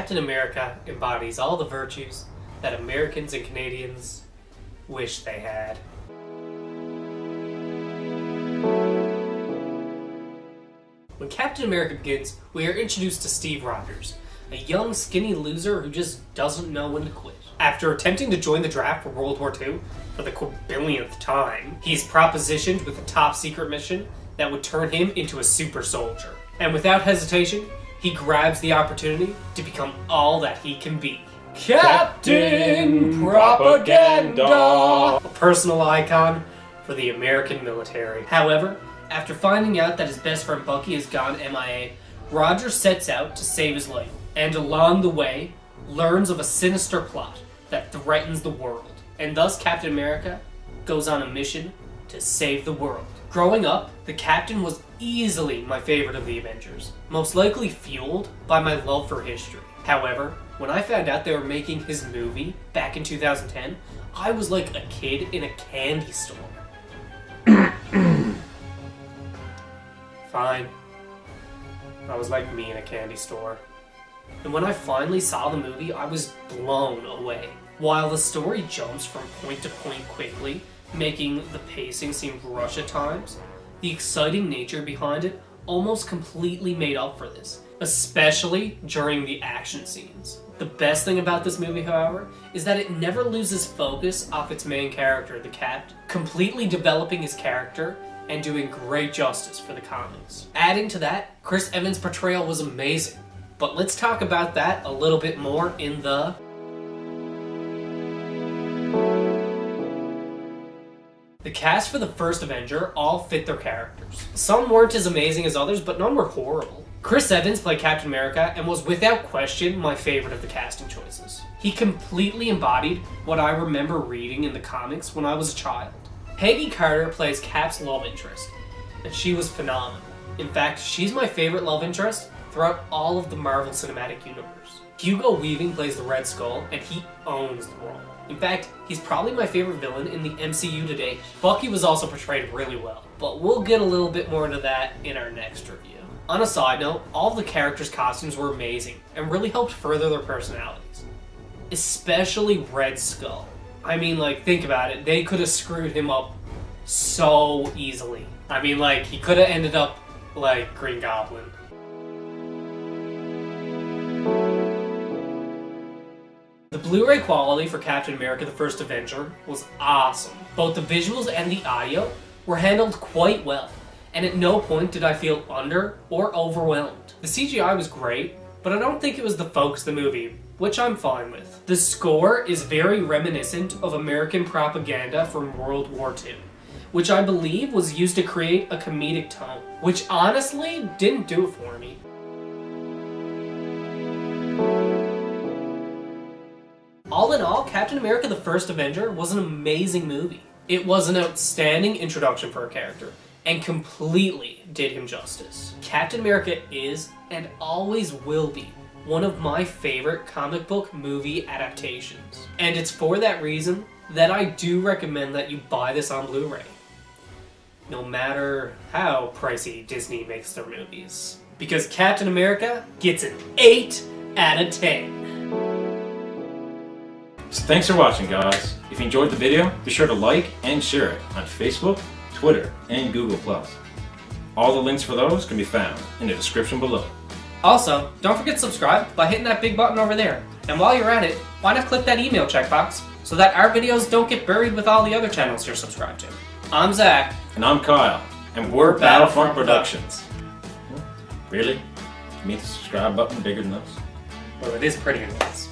Captain America embodies all the virtues that Americans and Canadians wish they had. When Captain America begins, we are introduced to Steve Rogers, a young, skinny loser who just doesn't know when to quit. After attempting to join the draft for World War II for the quillionth time, he's propositioned with a top-secret mission that would turn him into a super soldier. And without hesitation, he grabs the opportunity to become all that he can be. Captain Propaganda! A personal icon for the American military. However, after finding out that his best friend Bucky has gone MIA, Rogers sets out to save his life, and along the way, learns of a sinister plot that threatens the world. And thus Captain America goes on a mission to save the world. Growing up, the Captain was easily my favorite of the Avengers, most likely fueled by my love for history. However, when I found out they were making his movie back in 2010, I was like a kid in a candy store. Fine. I was like me in a candy store. And when I finally saw the movie, I was blown away. While the story jumps from point to point quickly, making the pacing seem rushed at times, the exciting nature behind it almost completely made up for this, especially during the action scenes. The best thing about this movie, however, is that it never loses focus off its main character, the Cap, completely developing his character and doing great justice for the comics. Adding to that, Chris Evans' portrayal was amazing, but let's talk about that a little bit more in the... The cast for the First Avenger all fit their characters. Some weren't as amazing as others, but none were horrible. Chris Evans played Captain America and was without question my favorite of the casting choices. He completely embodied what I remember reading in the comics when I was a child. Peggy Carter plays Cap's love interest, and she was phenomenal. In fact, she's my favorite love interest throughout all of the Marvel Cinematic Universe. Hugo Weaving plays the Red Skull, and he owns the role. In fact, he's probably my favorite villain in the MCU to date. Bucky was also portrayed really well, but we'll get a little bit more into that in our next review. On a side note, all of the characters' costumes were amazing and really helped further their personalities. Especially Red Skull. I mean, like, think about it. They could have screwed him up so easily. I mean, like, he could have ended up like Green Goblin. The Blu-ray quality for Captain America the First Avenger was awesome. Both the visuals and the audio were handled quite well, and at no point did I feel under or overwhelmed. The CGI was great, but I don't think it was the focus of the movie, which I'm fine with. The score is very reminiscent of American propaganda from World War II, which I believe was used to create a comedic tone, which honestly didn't do it for me. All in all, Captain America the First Avenger was an amazing movie. It was an outstanding introduction for a character, and completely did him justice. Captain America is, and always will be, one of my favorite comic book movie adaptations. And it's for that reason that I do recommend that you buy this on Blu-ray, no matter how pricey Disney makes their movies. Because Captain America gets an 8 out of 10. So thanks for watching, guys. If you enjoyed the video, be sure to like and share it on Facebook, Twitter, and Google+. All the links for those can be found in the description below. Also, don't forget to subscribe by hitting that big button over there. And while you're at it, why not click that email checkbox so that our videos don't get buried with all the other channels you're subscribed to. I'm Zach. And I'm Kyle. And we're Battlefront Productions. Really? You mean the subscribe button bigger than those? Well, it is pretty nice.